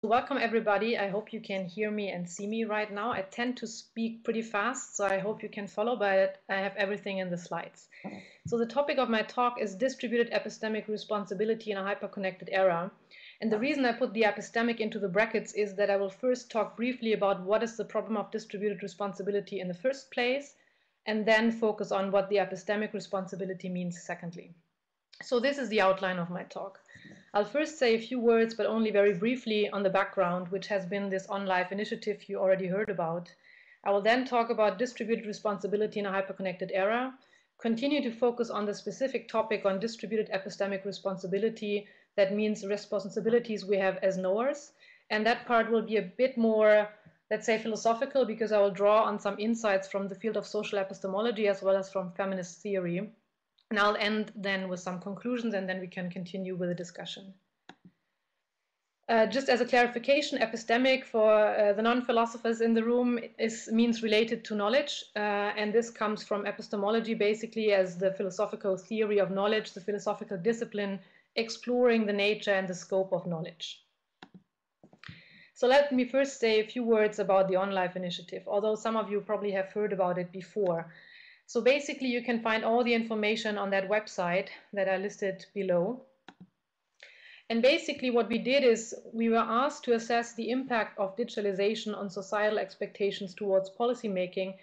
Welcome everybody. I hope you can hear me and see me right now. I tend to speak pretty fast, so I hope you can follow, but I have everything in the slides. So the topic of my talk is distributed epistemic responsibility in a hyperconnected era. And the reason I put the epistemic into the brackets is that I will first talk briefly about what is the problem of distributed responsibility in the first place, and then focus on what the epistemic responsibility means secondly. So this is the outline of my talk. I'll first say a few words, but only very briefly, on the background, which has been this OnLife initiative you already heard about. I will then talk about distributed responsibility in a hyperconnected era, continue to focus on the specific topic on distributed epistemic responsibility. That means responsibilities we have as knowers. And that part will be a bit more, let's say, philosophical, because I will draw on some insights from the field of social epistemology as well as from feminist theory. And I'll end then with some conclusions, and then we can continue with the discussion. Just as a clarification, epistemic for the non-philosophers in the room means related to knowledge, and this comes from epistemology basically as the philosophical theory of knowledge, the philosophical discipline exploring the nature and the scope of knowledge. So let me first say a few words about the OnLife initiative, although some of you probably have heard about it before. So basically, you can find all the information on that website that I listed below. And basically what we did is we were asked to assess the impact of digitalization on societal expectations towards policymaking,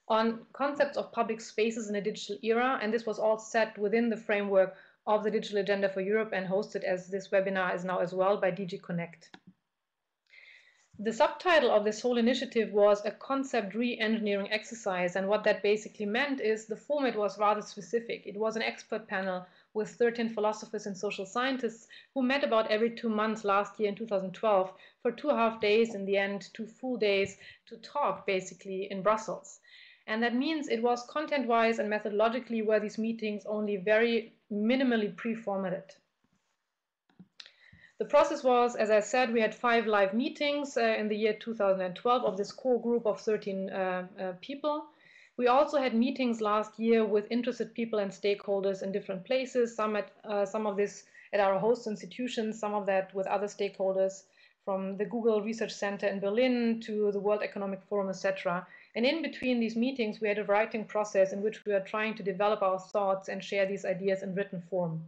on concepts of public spaces in a digital era, and this was all set within the framework of the Digital Agenda for Europe and hosted, as this webinar is now as well, by DG Connect. The subtitle of this whole initiative was a concept re-engineering exercise, and what that basically meant is the format was rather specific. It was an expert panel with 13 philosophers and social scientists who met about every 2 months last year in 2012 for 2.5 days, in the end 2 full days, to talk basically in Brussels. And that means it was content-wise and methodologically were these meetings only very minimally pre-formatted. The process was, as I said, we had 5 live meetings in the year 2012 of this core group of 13 people. We also had meetings last year with interested people and stakeholders in different places, some of this at our host institutions, some of that with other stakeholders, from the Google Research Center in Berlin to the World Economic Forum, etc. And in between these meetings, we had a writing process in which we were trying to develop our thoughts and share these ideas in written form.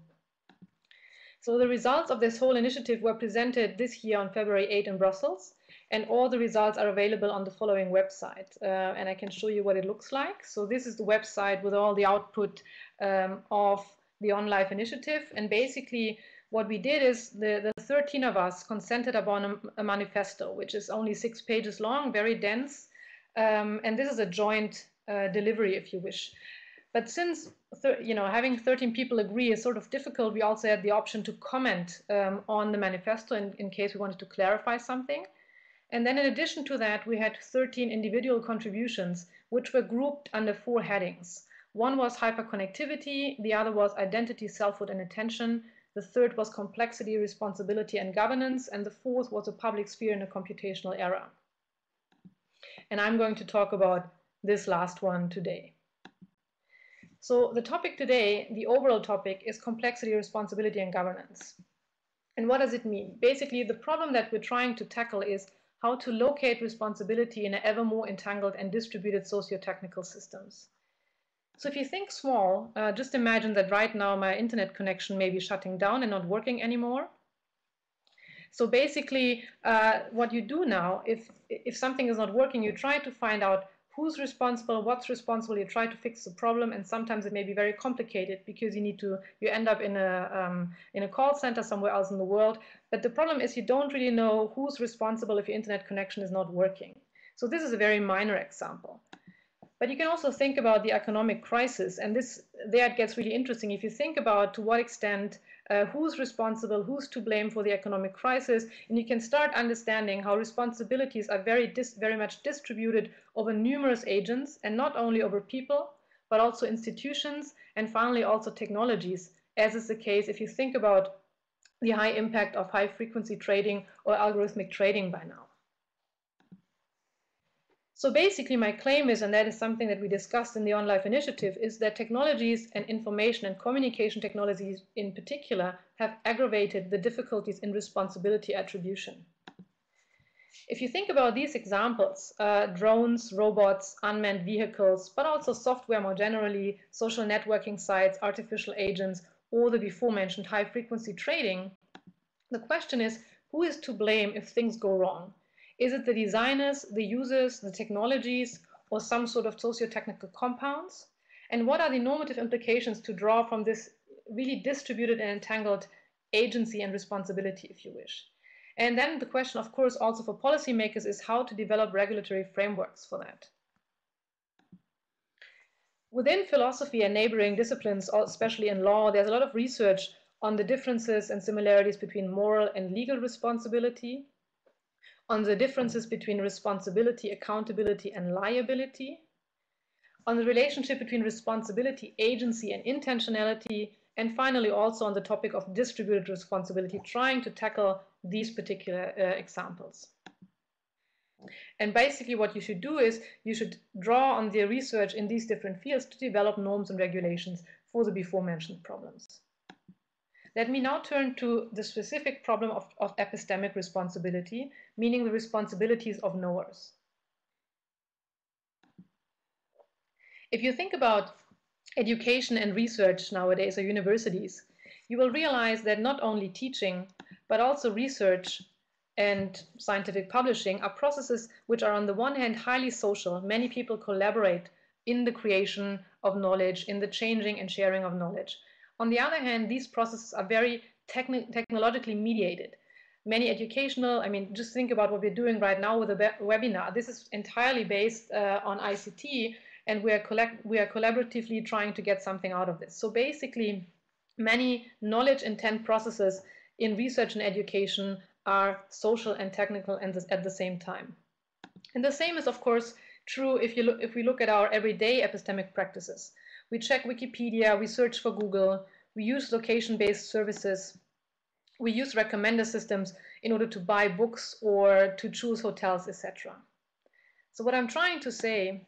So the results of this whole initiative were presented this year on February 8 in Brussels, and all the results are available on the following website. And I can show you what it looks like. So this is the website with all the output of the OnLife initiative. And basically what we did is the 13 of us consented upon a manifesto, which is only 6 pages long, very dense. And this is a joint delivery, if you wish. But since having 13 people agree is sort of difficult, we also had the option to comment on the manifesto in case we wanted to clarify something. And then in addition to that, we had 13 individual contributions, which were grouped under 4 headings. One was hyperconnectivity, the other was identity, selfhood, and attention. The third was complexity, responsibility, and governance. And the fourth was a public sphere in a computational era. And I'm going to talk about this last one today. So the topic today, the overall topic, is complexity, responsibility, and governance. And what does it mean? Basically, the problem that we're trying to tackle is how to locate responsibility in ever more entangled and distributed socio-technical systems. So if you think small, just imagine that right now my internet connection may be shutting down and not working anymore. So basically, what you do now, if something is not working, you try to find out who's responsible, what's responsible, you try to fix the problem, and sometimes it may be very complicated because you end up in a call center somewhere else in the world. But the problem is you don't really know who's responsible if your internet connection is not working. So this is a very minor example. But you can also think about the economic crisis, and there it gets really interesting. If you think about to what extent who's responsible, who's to blame for the economic crisis, and you can start understanding how responsibilities are very much distributed over numerous agents, and not only over people, but also institutions, and finally also technologies, as is the case if you think about the high impact of high-frequency trading or algorithmic trading by now. So basically my claim is, and that is something that we discussed in the OnLife initiative, is that technologies and information and communication technologies in particular have aggravated the difficulties in responsibility attribution. If you think about these examples, drones, robots, unmanned vehicles, but also software more generally, social networking sites, artificial agents, or the before mentioned high-frequency trading, the question is, who is to blame if things go wrong? Is it the designers, the users, the technologies, or some sort of socio-technical compounds? And what are the normative implications to draw from this really distributed and entangled agency and responsibility, if you wish? And then the question, of course, also for policymakers is how to develop regulatory frameworks for that. Within philosophy and neighboring disciplines, especially in law, there's a lot of research on the differences and similarities between moral and legal responsibility, on the differences between responsibility, accountability, and liability, on the relationship between responsibility, agency, and intentionality, and finally also on the topic of distributed responsibility, trying to tackle these particular examples. And basically what you should do is you should draw on the research in these different fields to develop norms and regulations for the before mentioned problems. Let me now turn to the specific problem of epistemic responsibility, meaning the responsibilities of knowers. If you think about education and research nowadays, or universities, you will realize that not only teaching, but also research and scientific publishing are processes which are on the one hand highly social. Many people collaborate in the creation of knowledge, in the changing and sharing of knowledge. On the other hand, these processes are very technologically mediated. Many educational, just think about what we're doing right now with a webinar. This is entirely based on ICT, and we are collaboratively trying to get something out of this. So basically, many knowledge intent processes in research and education are social and technical at the same time. And the same is, of course, true if we look at our everyday epistemic practices. We check Wikipedia, we search for Google, we use location-based services, we use recommender systems in order to buy books or to choose hotels, etc. So what I'm trying to say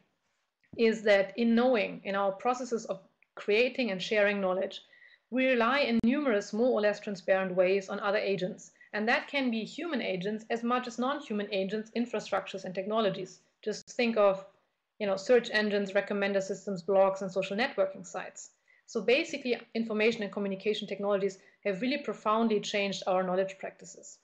is that in knowing, in our processes of creating and sharing knowledge, we rely in numerous more or less transparent ways on other agents. And that can be human agents as much as non-human agents, infrastructures, and technologies. Just think of search engines, recommender systems, blogs, and social networking sites. So basically, information and communication technologies have really profoundly changed our knowledge practices.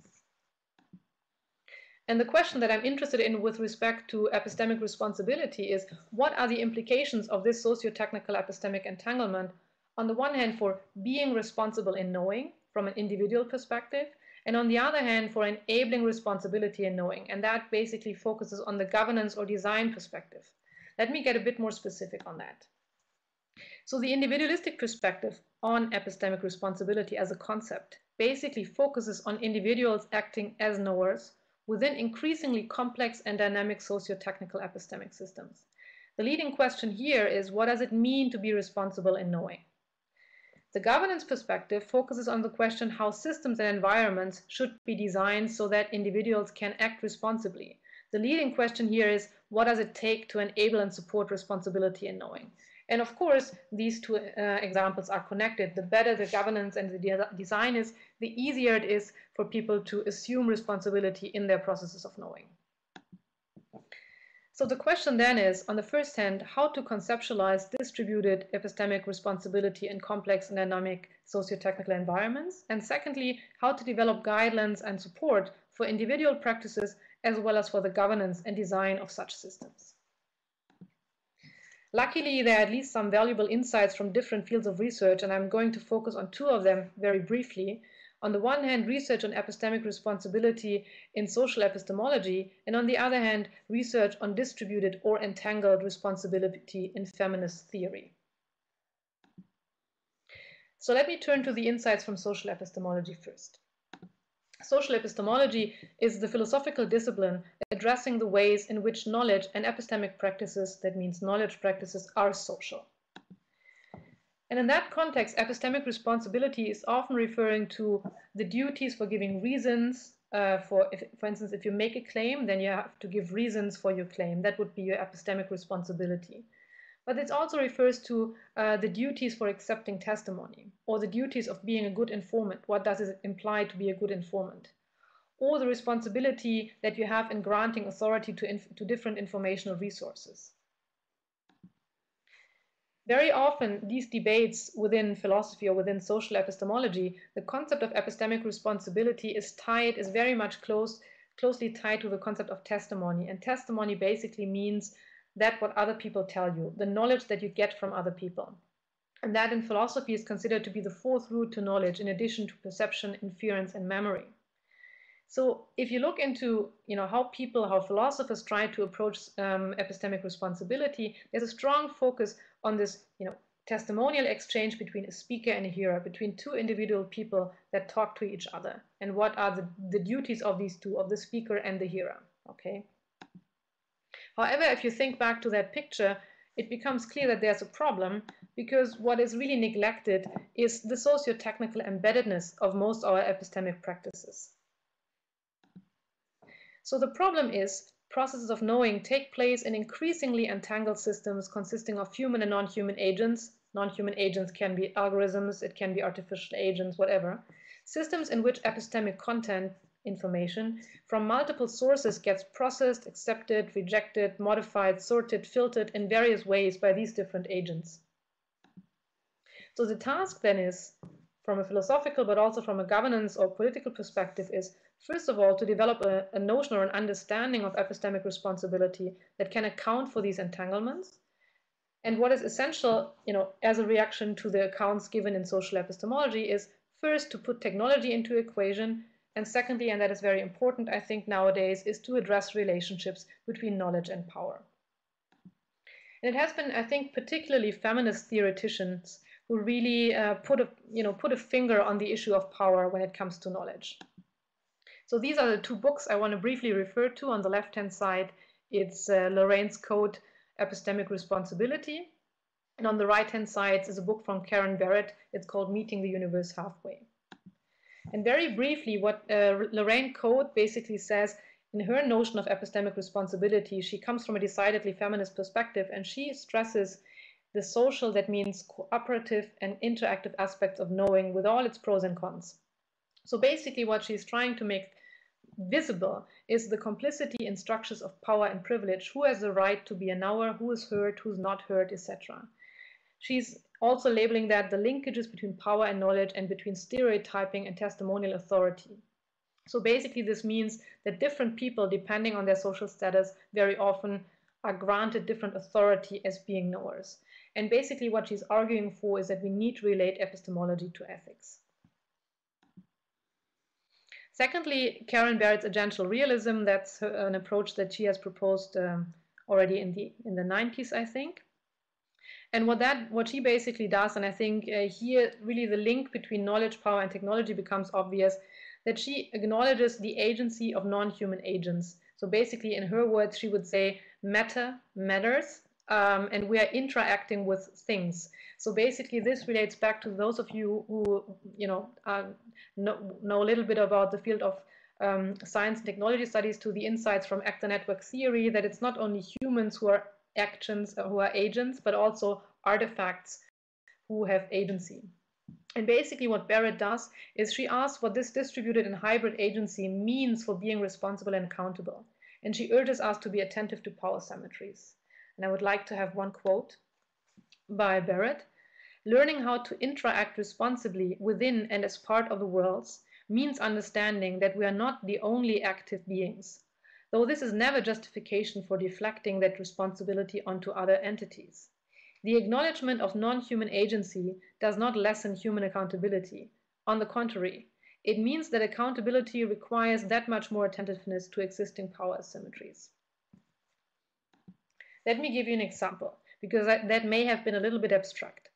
And the question that I'm interested in with respect to epistemic responsibility is, what are the implications of this socio-technical epistemic entanglement, on the one hand for being responsible in knowing from an individual perspective, and on the other hand for enabling responsibility in knowing, and that basically focuses on the governance or design perspective. Let me get a bit more specific on that. So the individualistic perspective on epistemic responsibility as a concept basically focuses on individuals acting as knowers within increasingly complex and dynamic socio-technical epistemic systems. The leading question here is, what does it mean to be responsible in knowing? The governance perspective focuses on the question how systems and environments should be designed so that individuals can act responsibly. The leading question here is, what does it take to enable and support responsibility in knowing? And of course, these two examples are connected. The better the governance and the design is, the easier it is for people to assume responsibility in their processes of knowing. So the question then is, on the first hand, how to conceptualize distributed epistemic responsibility in complex and dynamic socio-technical environments, and secondly, how to develop guidelines and support for individual practices as well as for the governance and design of such systems. Luckily, there are at least some valuable insights from different fields of research, and I'm going to focus on two of them very briefly. On the one hand, research on epistemic responsibility in social epistemology, and on the other hand, research on distributed or entangled responsibility in feminist theory. So let me turn to the insights from social epistemology first. Social epistemology is the philosophical discipline addressing the ways in which knowledge and epistemic practices, that means knowledge practices, are social. And in that context, epistemic responsibility is often referring to the duties for giving reasons. For instance, if you make a claim, then you have to give reasons for your claim. That would be your epistemic responsibility. But it also refers to the duties for accepting testimony, or the duties of being a good informant. What does it imply to be a good informant? or the responsibility that you have in granting authority to different informational resources. Very often, these debates within philosophy or within social epistemology, the concept of epistemic responsibility is very much closely tied to the concept of testimony. And testimony basically means that what other people tell you, the knowledge that you get from other people. And that in philosophy is considered to be the fourth route to knowledge, in addition to perception, inference, and memory. So if you look into how philosophers try to approach epistemic responsibility, there's a strong focus on this testimonial exchange between a speaker and a hearer, between two individual people that talk to each other, and what are the duties of these two, of the speaker and the hearer. Okay. However, if you think back to that picture, it becomes clear that there's a problem, because what is really neglected is the socio-technical embeddedness of most of our epistemic practices. So the problem is, processes of knowing take place in increasingly entangled systems consisting of human and non-human agents. Non-human agents can be algorithms, it can be artificial agents, whatever. Systems in which epistemic content, information, from multiple sources gets processed, accepted, rejected, modified, sorted, filtered in various ways by these different agents. So the task then is, from a philosophical but also from a governance or political perspective, is first of all to develop a notion or an understanding of epistemic responsibility that can account for these entanglements. And what is essential, as a reaction to the accounts given in social epistemology, is first to put technology into equation, and secondly, and that is very important, I think nowadays, is to address relationships between knowledge and power. And it has been, I think, particularly feminist theoreticians who really put a finger on the issue of power when it comes to knowledge. So these are the two books I want to briefly refer to. On the left-hand side, it's Lorraine's Code, Epistemic Responsibility. And on the right-hand side is a book from Karen Barrett. It's called Meeting the Universe Halfway. And very briefly, what Lorraine Code basically says, in her notion of epistemic responsibility, she comes from a decidedly feminist perspective, and she stresses the social, that means cooperative and interactive aspects of knowing with all its pros and cons. So basically what she's trying to make visible is the complicity in structures of power and privilege, who has the right to be a knower, who is heard, who's not heard, etc. She's also labeling that the linkages between power and knowledge and between stereotyping and testimonial authority. So basically this means that different people, depending on their social status, very often are granted different authority as being knowers. And basically what she's arguing for is that we need to relate epistemology to ethics. Secondly, Karen Barrett's agential realism, that's an approach that she has proposed already in the 90s, I think. And what she basically does, and I think here really the link between knowledge, power, and technology becomes obvious, that she acknowledges the agency of non-human agents. So basically, in her words, she would say matter matters, and we are interacting with things. So basically, this relates back to those of you who know a little bit about the field of science and technology studies, to the insights from actor network theory, that it's not only humans who are agents, but also artifacts who have agency. And basically what Barrett does is she asks what this distributed and hybrid agency means for being responsible and accountable. And she urges us to be attentive to power symmetries. And I would like to have one quote by Barrett. Learning how to interact responsibly within and as part of the worlds means understanding that we are not the only active beings, though this is never justification for deflecting that responsibility onto other entities. The acknowledgement of non-human agency does not lessen human accountability. On the contrary, it means that accountability requires that much more attentiveness to existing power asymmetries. Let me give you an example, because that may have been a little bit abstract.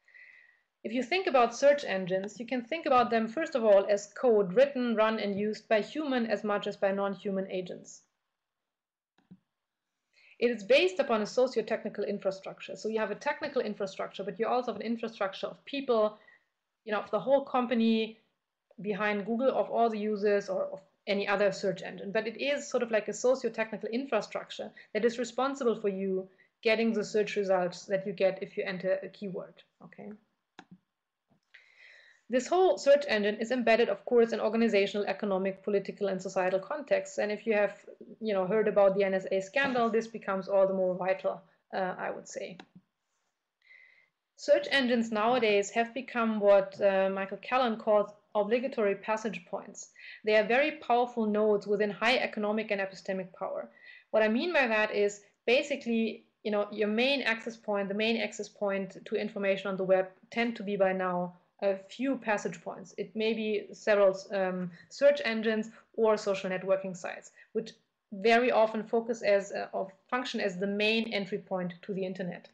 If you think about search engines, you can think about them first of all as code written, run, and used by human as much as by non-human agents. It is based upon a socio-technical infrastructure. So you have a technical infrastructure, but you also have an infrastructure of people, of the whole company behind Google, of all the users, or of any other search engine. But it is sort of like a socio-technical infrastructure that is responsible for you getting the search results that you get if you enter a keyword. Okay. This whole search engine is embedded, of course, in organizational, economic, political, and societal contexts. And if you have, heard about the NSA scandal, this becomes all the more vital, I would say. Search engines nowadays have become what Michael Callan calls obligatory passage points. They are very powerful nodes within high economic and epistemic power. What I mean by that is basically, your main access point, the main access point to information on the web tend to be by now a few passage points. It may be several search engines or social networking sites, which very often function as the main entry point to the internet.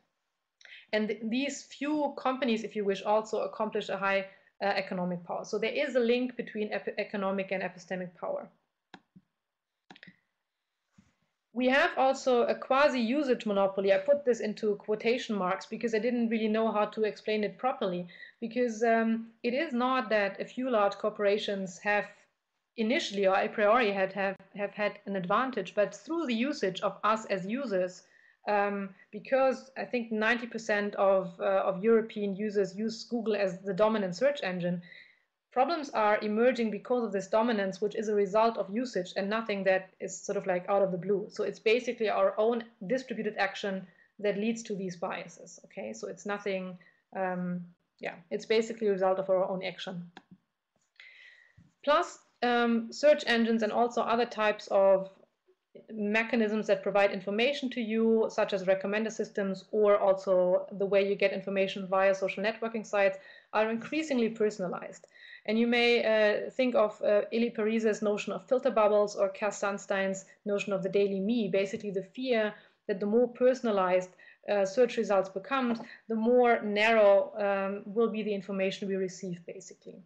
And these few companies, if you wish, also accomplish a high economic power. So there is a link between economic and epistemic power. We have also a quasi-usage monopoly. I put this into quotation marks because I didn't really know how to explain it properly. Because it is not that a few large corporations have initially or a priori have had an advantage, but through the usage of us as users, because I think 90% of European users use Google as the dominant search engine, problems are emerging because of this dominance, which is a result of usage and nothing that is sort of like out of the blue. So it's basically our own distributed action that leads to these biases. Okay, so it's nothing, it's basically a result of our own action. Plus, search engines and also other types of mechanisms that provide information to you, such as recommender systems or also the way you get information via social networking sites, are increasingly personalized. And you may think of Elie Parise's notion of filter bubbles or Cass Sunstein's notion of the daily me, basically the fear that the more personalized search results become, the more narrow will be the information we receive, basically.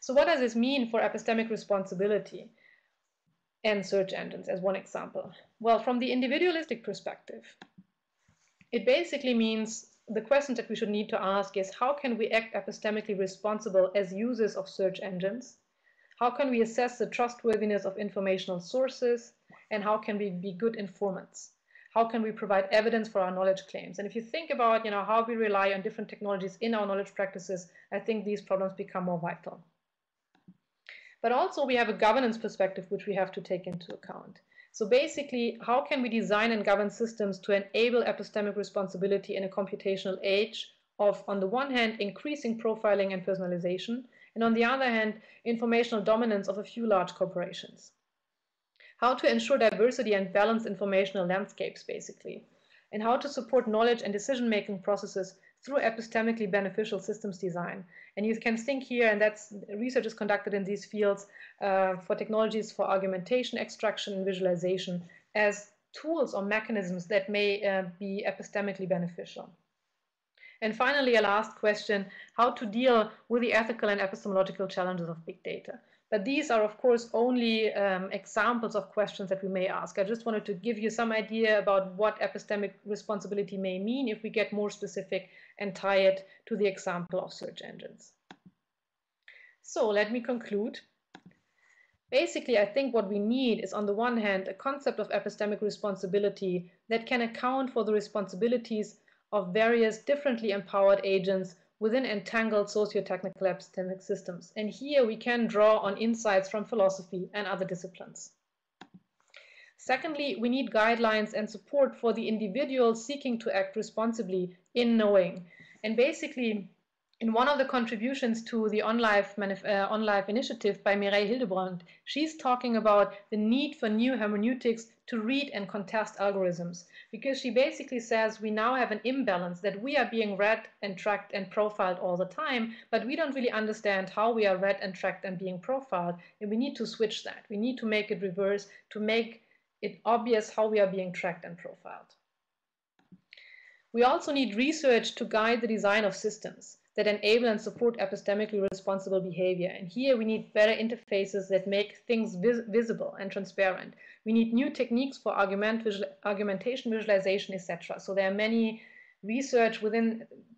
So what does this mean for epistemic responsibility and search engines, as one example? Well, from the individualistic perspective, it basically means the questions that we should need to ask is, how can we act epistemically responsible as users of search engines? How can we assess the trustworthiness of informational sources? And how can we be good informants? How can we provide evidence for our knowledge claims? And if you think about how we rely on different technologies in our knowledge practices, I think these problems become more vital. But also we have a governance perspective which we have to take into account. So basically, how can we design and govern systems to enable epistemic responsibility in a computational age of, on the one hand, increasing profiling and personalization, and on the other hand, informational dominance of a few large corporations? How to ensure diversity and balanced informational landscapes, basically, and how to support knowledge and decision-making processes through epistemically beneficial systems design. And you can think here, and that's research is conducted in these fields for technologies for argumentation, extraction, and visualization as tools or mechanisms that may be epistemically beneficial. And finally, a last question, how to deal with the ethical and epistemological challenges of big data. But these are, of course, only examples of questions that we may ask. I just wanted to give you some idea about what epistemic responsibility may mean if we get more specific and tie it to the example of search engines. So let me conclude. Basically, I think what we need is, on the one hand, a concept of epistemic responsibility that can account for the responsibilities of various differently empowered agents within entangled socio-technical epistemic systems. And here we can draw on insights from philosophy and other disciplines. Secondly, we need guidelines and support for the individual seeking to act responsibly in knowing. And basically, in one of the contributions to the OnLife initiative by Mireille Hildebrand, she's talking about the need for new hermeneutics to read and contest algorithms, because she basically says we now have an imbalance that we are being read and tracked and profiled all the time, but we don't really understand how we are read and tracked and being profiled, and we need to switch that. We need to make it reverse to make it obvious how we are being tracked and profiled. We also need research to guide the design of systems that enable and support epistemically responsible behavior. And here we need better interfaces that make things visible and transparent. We need new techniques for argumentation, visualization, etc. So there are many research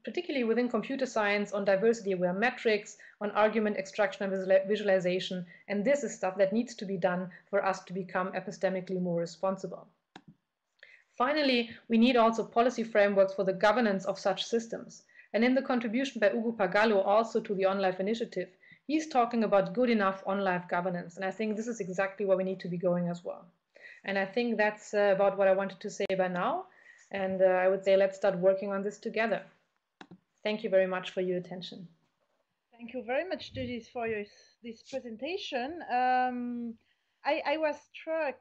particularly within computer science, on diversity-aware metrics, on argument extraction and visualization. And this is stuff that needs to be done for us to become epistemically more responsible. Finally, we need also policy frameworks for the governance of such systems. And in the contribution by Ugo Pagallo also to the OnLife initiative, he's talking about good enough OnLife governance. And I think this is exactly where we need to be going as well. And I think that's about what I wanted to say by now. And I would say let's start working on this together. Thank you very much for your attention. Thank you very much, Judith, for this presentation. I was struck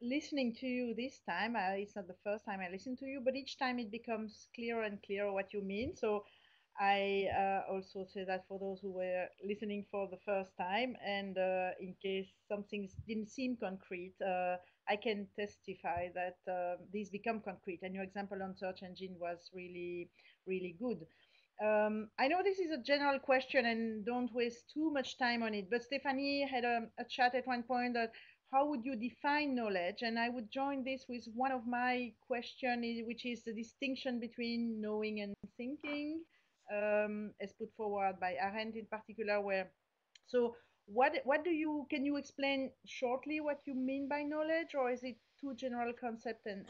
listening to you this time. It's not the first time I listen to you, but each time it becomes clearer and clearer what you mean. So I also say that for those who were listening for the first time, and in case something didn't seem concrete, I can testify that these become concrete. And your example on search engine was really, really good. I know this is a general question and don't waste too much time on it, but Stephanie had a chat at one point that how would you define knowledge? And I would join this with one of my questions, which is the distinction between knowing and thinking, as put forward by Arendt in particular, where so what do you can you explain shortly what you mean by knowledge, or is it too general concept and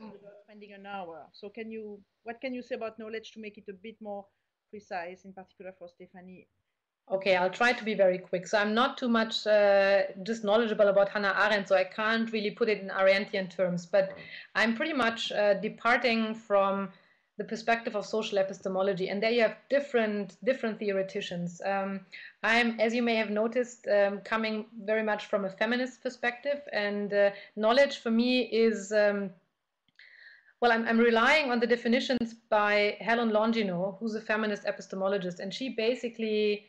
about spending an hour? So what can you say about knowledge to make it a bit more precise, in particular for Stephanie? Okay, I'll try to be very quick. So I'm not too much just knowledgeable about Hannah Arendt, so I can't really put it in Arendtian terms, but I'm pretty much departing from the perspective of social epistemology, and there you have different theoreticians. I'm, as you may have noticed, coming very much from a feminist perspective, and knowledge for me is well, I'm relying on the definitions by Helen Longino, who's a feminist epistemologist, and she basically,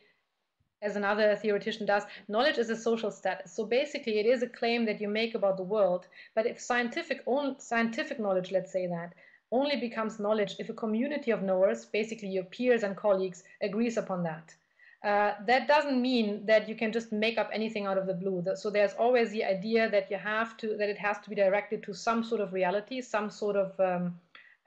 as another theoretician does, knowledge is a social status. So basically, it is a claim that you make about the world. But if scientific knowledge, let's say that, only becomes knowledge if a community of knowers, basically your peers and colleagues, agrees upon that. That doesn't mean that you can just make up anything out of the blue. So there's always the idea that that it has to be directed to some sort of reality, some sort of, I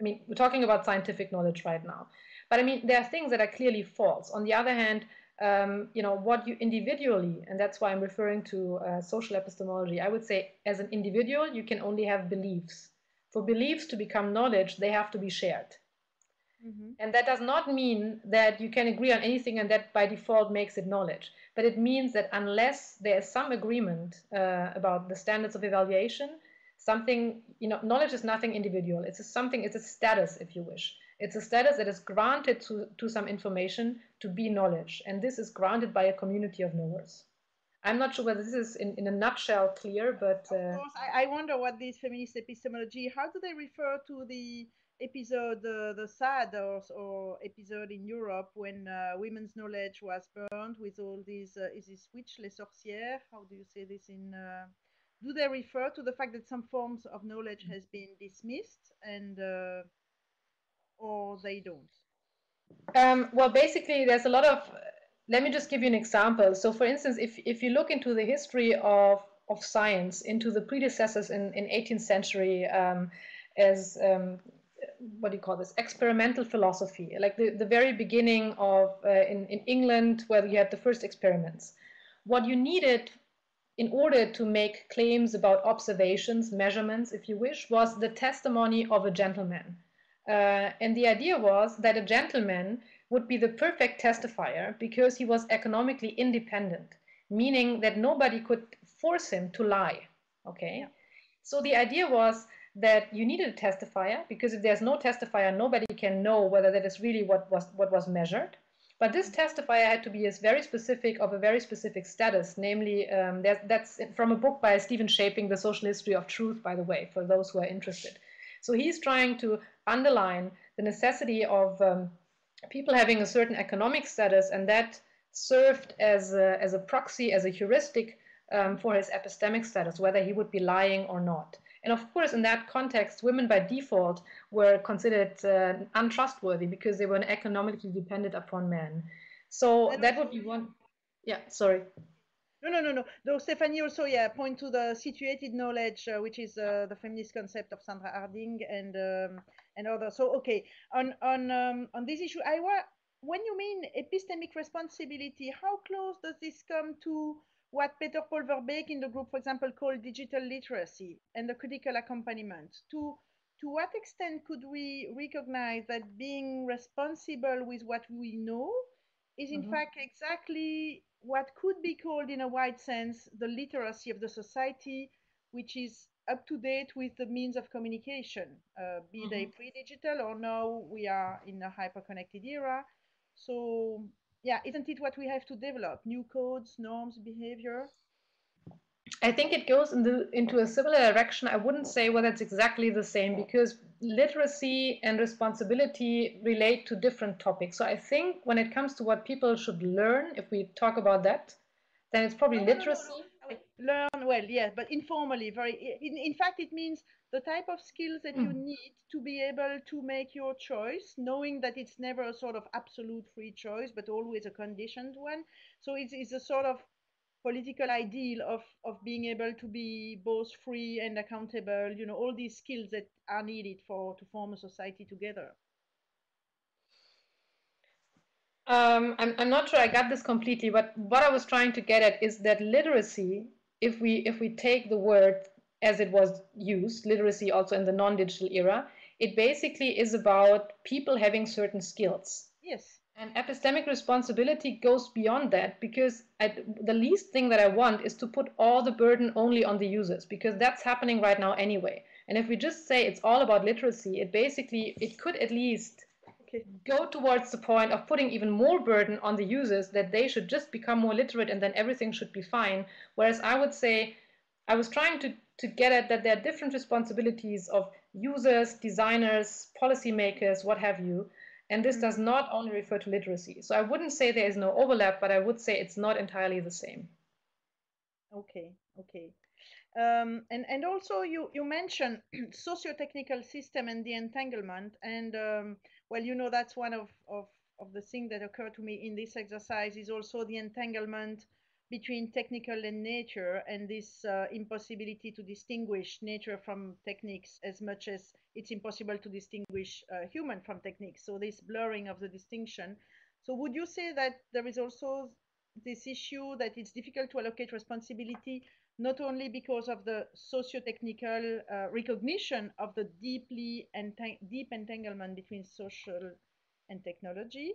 mean, we're talking about scientific knowledge right now. But I mean, there are things that are clearly false. On the other hand, what you individually, and that's why I'm referring to social epistemology, I would say as an individual, you can only have beliefs. For beliefs to become knowledge, they have to be shared. Mm-hmm. And that does not mean that you can agree on anything and that by default makes it knowledge. But it means that unless there is some agreement about the standards of evaluation, knowledge is nothing individual. It's a status, if you wish. It's a status that is granted to some information to be knowledge. And this is granted by a community of knowers. I'm not sure whether this is in a nutshell clear, but... Of course, I wonder what this feminist epistemology, how do they refer to the episode, the SAD or episode in Europe when women's knowledge was burned with all these, is this witch, les sorcières? How do you say this in... do they refer to the fact that some forms of knowledge has been dismissed and or they don't? Well, basically, there's a lot of. Let me just give you an example. So, for instance, if you look into the history of science, into the predecessors in 18th century as what do you call this? Experimental philosophy, like the very beginning of in England, where you had the first experiments. What you needed in order to make claims about observations, measurements, if you wish, was the testimony of a gentleman. And the idea was that a gentleman would be the perfect testifier because he was economically independent, meaning that nobody could force him to lie. Okay? Yeah. So the idea was that you needed a testifier because if there's no testifier, nobody can know whether that is really what was measured. But this testifier had to be of a very specific status, namely, that's from a book by Stephen Shaping, The Social History of Truth, by the way, for those who are interested. So he's trying to underline the necessity of people having a certain economic status, and that served as a proxy, as a heuristic for his epistemic status, whether he would be lying or not. And of course, in that context, women by default were considered untrustworthy because they were economically dependent upon men. So that would be one. Yeah, sorry. No. Though Stephanie also, point to the situated knowledge, which is the feminist concept of Sandra Harding and others. So okay, on this issue, when you mean epistemic responsibility, how close does this come to what Peter Paul Verbeek in the group, for example, called digital literacy and the critical accompaniment? to what extent could we recognize that being responsible with what we know is in fact exactly what could be called in a wide sense the literacy of the society, which is up to date with the means of communication, be they pre-digital or now we are in a hyper-connected era. So yeah, isn't it what we have to develop? New codes, norms, behavior? I think it goes into a similar direction. I wouldn't say whether it's exactly the same because literacy and responsibility relate to different topics. So I think when it comes to what people should learn, if we talk about that, then it's probably literacy. Learn well, yes, but informally, in fact, it means the type of skills that you need to be able to make your choice, knowing that it's never a sort of absolute free choice, but always a conditioned one. So it's a sort of political ideal of being able to be both free and accountable, all these skills that are needed to form a society together. I'm not sure I got this completely, but what I was trying to get at is that literacy, if we take the word as it was used, literacy also in the non-digital era, it basically is about people having certain skills. Yes. And epistemic responsibility goes beyond that because the least thing that I want is to put all the burden only on the users because that's happening right now anyway. And if we just say it's all about literacy, it could at least go towards the point of putting even more burden on the users that they should just become more literate and then everything should be fine. Whereas I would say, I was trying to get at that there are different responsibilities of users, designers, policymakers, what have you. And this does not only refer to literacy. So I wouldn't say there is no overlap, but I would say it's not entirely the same. Okay. And also you mentioned socio-technical system and the entanglement, and well, that's one of the things that occurred to me in this exercise is also the entanglement between technical and nature, and this impossibility to distinguish nature from techniques as much as it's impossible to distinguish human from techniques. So this blurring of the distinction. So would you say that there is also this issue that it's difficult to allocate responsibility not only because of the socio-technical recognition of the deep entanglement between social and technology,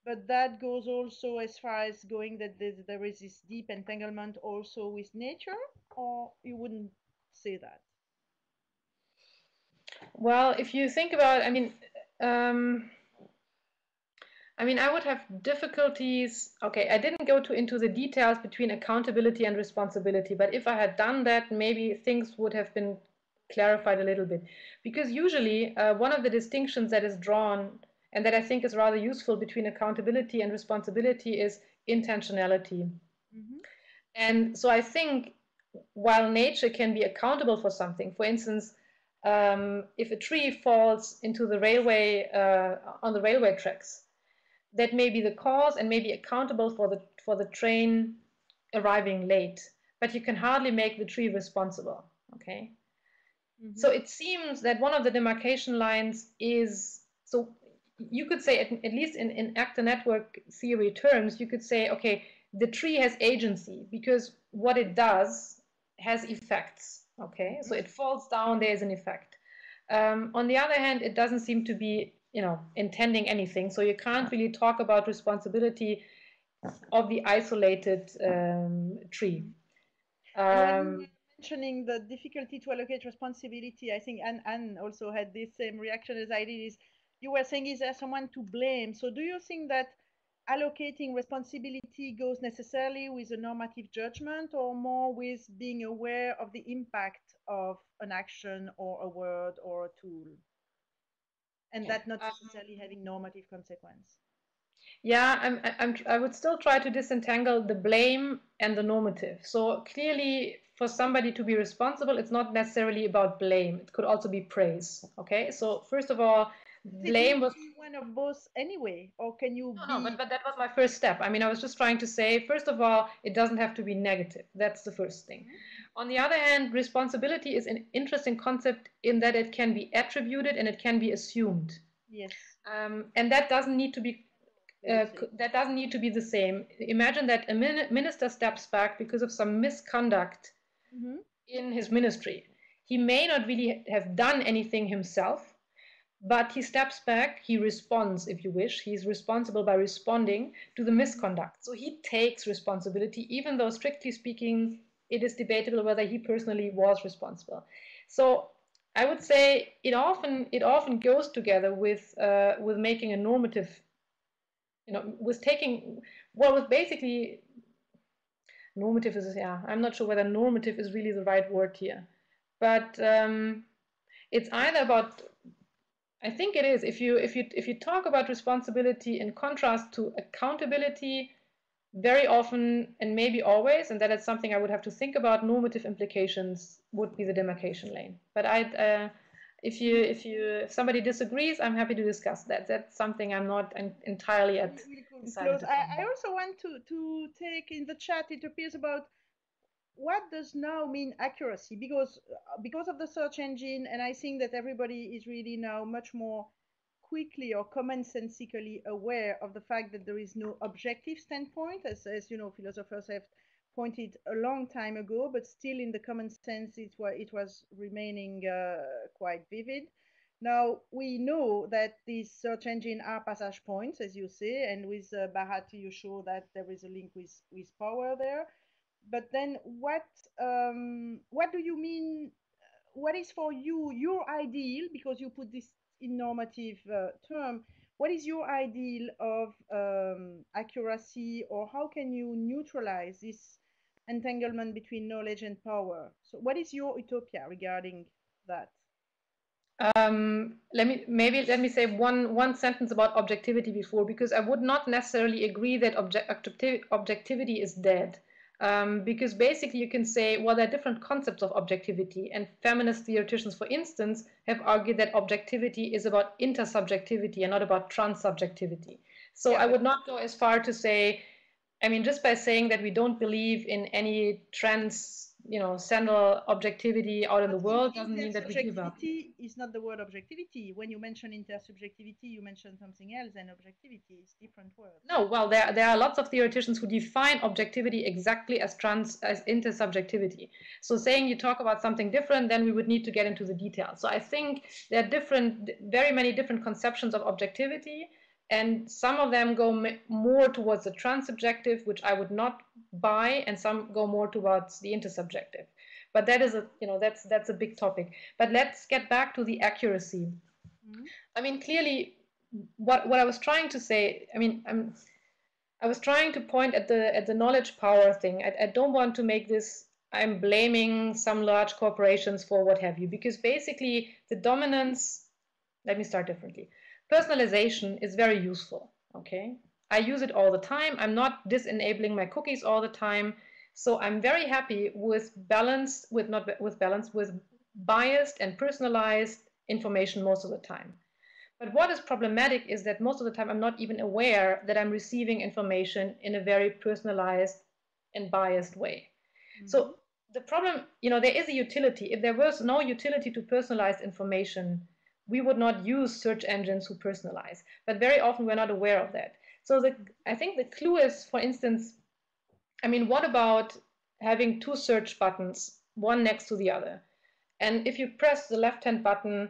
but that goes also as far as going that there is this deep entanglement also with nature, or you wouldn't say that? Well, if you think about, I would have difficulties. Okay, I didn't go into the details between accountability and responsibility, but if I had done that, maybe things would have been clarified a little bit. Because usually, one of the distinctions that is drawn and that I think is rather useful between accountability and responsibility is intentionality. And so I think while nature can be accountable for something, for instance, if a tree falls into the railway on the railway tracks, that may be the cause and may be accountable for the train arriving late, but you can hardly make the tree responsible. Okay. So it seems that one of the demarcation lines is, so you could say at least in actor network theory terms, you could say, okay, the tree has agency because what it does has effects. Okay, so it falls down, there's an effect. On the other hand, it doesn't seem to be intending anything, so you can't really talk about responsibility of the isolated tree. And when you were mentioning the difficulty to allocate responsibility, I think Anne also had this same reaction as I did, is you were saying, is there someone to blame? So do you think that allocating responsibility goes necessarily with a normative judgment or more with being aware of the impact of an action or a word or a tool, and that not necessarily having normative consequence? Yeah, I would still try to disentangle the blame and the normative. So clearly, for somebody to be responsible, it's not necessarily about blame. It could also be praise. Okay, so first of all, blame was one of both anyway, or can you no, but that was my first step. I mean, I was just trying to say, first of all, it doesn't have to be negative. That's the first thing. On the other hand, responsibility is an interesting concept in that it can be attributed and it can be assumed. Yes. And that doesn't need to be the same. Imagine that a minister steps back because of some misconduct in his ministry. he may not really have done anything himself, but he steps back, he responds, if you wish. He's responsible by responding to the misconduct. So he takes responsibility, even though strictly speaking, it is debatable whether he personally was responsible. So I would say it often goes together with making a normative, with taking, well, with basically normative is, yeah, I'm not sure whether normative is really the right word here, but it's either about, I think it is. If you talk about responsibility in contrast to accountability, very often and maybe always, and that is something I would have to think about, normative implications would be the demarcation lane. But if somebody disagrees, I'm happy to discuss that. That's something I'm not entirely at. Close. I also want to take in the chat. It appears about what does now mean accuracy, because of the search engine, and I think that everybody is really now much more quickly or commonsensically aware of the fact that there is no objective standpoint, as you know, philosophers have pointed a long time ago, but still in the common sense it was remaining quite vivid. Now we know that these search engine are passage points, as you say, and with Bharat you show that there is a link with power there. But then what do you mean? What is for you your ideal? Because you put this in normative term. What is your ideal of accuracy, or how can you neutralize this entanglement between knowledge and power? So, what is your utopia regarding that? Let me say one sentence about objectivity before, because I would not necessarily agree that objectivity is dead. Because basically you can say, well, there are different concepts of objectivity, and feminist theoreticians, for instance, have argued that objectivity is about intersubjectivity and not about transsubjectivity. So yeah, I would not go as far to say, I mean, just by saying that we don't believe in any central objectivity out in the world doesn't mean that we give up. Is not the word objectivity. When you mention intersubjectivity, you mention something else, and objectivity is different words. No, well, there are lots of theoreticians who define objectivity exactly as intersubjectivity. So saying you talk about something different, then we would need to get into the details. So I think there are very many different conceptions of objectivity, and some of them go more towards the transsubjective, which I would not buy, and some go more towards the intersubjective. But that is that's a big topic. But let's get back to the accuracy. Mm-hmm. I mean, clearly, what I was trying to say, I mean, I was trying to point at the knowledge power thing. I don't want to make this, I'm blaming some large corporations for what have you, because basically the dominance, let me start differently. Personalization is very useful, okay? I use it all the time. I'm not disenabling my cookies all the time. So I'm very happy with with biased and personalized information most of the time. But what is problematic is that most of the time I'm not even aware that I'm receiving information in a very personalized and biased way. Mm-hmm. So the problem, there is a utility. If there was no utility to personalized information, we would not use search engines who personalize. But very often we're not aware of that. So I think the clue is, for instance, I mean, what about having two search buttons, one next to the other? And if you press the left-hand button,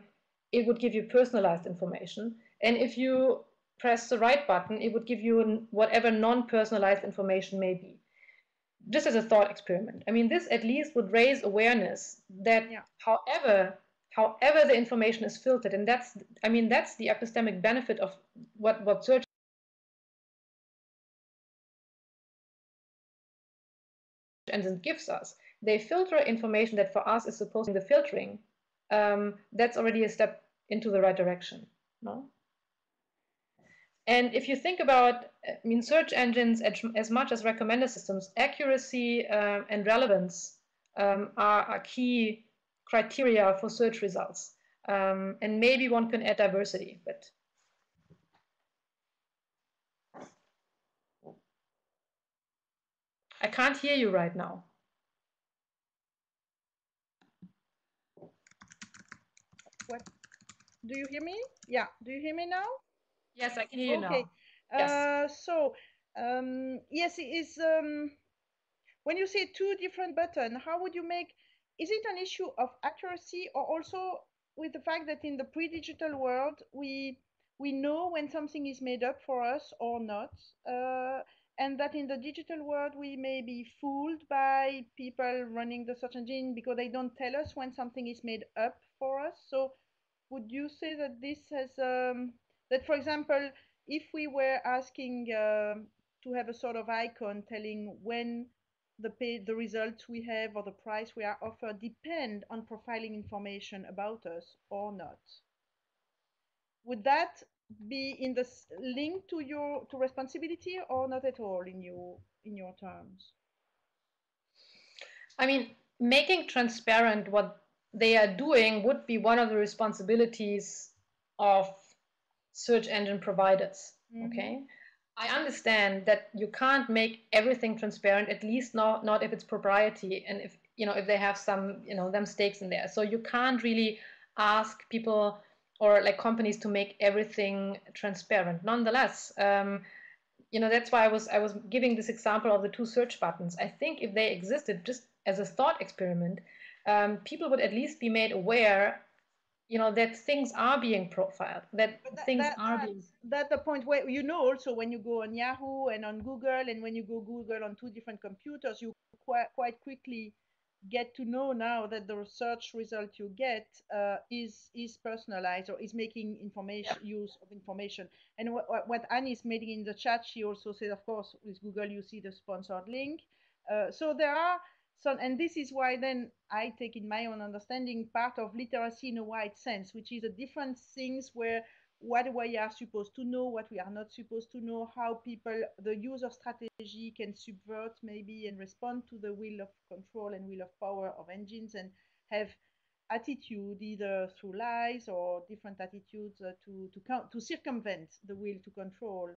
it would give you personalized information. And if you press the right button, it would give you whatever non-personalized information may be. Just as a thought experiment. I mean, this at least would raise awareness that however the information is filtered, and that's the epistemic benefit of what search engine gives us. They filter information that for us is supposed to be the filtering. That's already a step into the right direction. No? And if you think about, search engines as much as recommender systems, accuracy and relevance are key criteria for search results. And maybe one can add diversity, but I can't hear you right now. What? Do you hear me? Yeah. Do you hear me now? Yes, I can hear you now. Yes. So, yes, it is. When you say two different buttons, how would you make is it an issue of accuracy, or also with the fact that in the pre-digital world we know when something is made up for us or not, and that in the digital world we may be fooled by people running the search engine because they don't tell us when something is made up for us. So would you say that this has that, for example, if we were asking to have a sort of icon telling when the results we have or the price we are offered depend on profiling information about us or not, would that be in the link to your to responsibility or not at all in your terms? I mean, making transparent what they are doing would be one of the responsibilities of search engine providers. Okay. I understand that you can't make everything transparent, at least not if it's proprietary and if if they have some them stakes in there. So you can't really ask people or like companies to make everything transparent. Nonetheless, that's why I was giving this example of the two search buttons. I think if they existed just as a thought experiment, people would at least be made aware, that things are being profiled, that But things are being. that's the point where also when you go on Yahoo and on Google, and when you go Google on two different computers, you quite quickly get to know now that the search result you get is personalized or is making Yeah. information use of information. And what Annie is making in the chat, she also said, of course, with Google you see the sponsored link. So there are some, and this is why then I take in my own understanding part of literacy in a wide sense, which is a different things where what we are supposed to know, what we are not supposed to know, how people, the user strategy can subvert maybe and respond to the will of control and will of power of engines, and have attitude either through lies or different attitudes to circumvent the will to control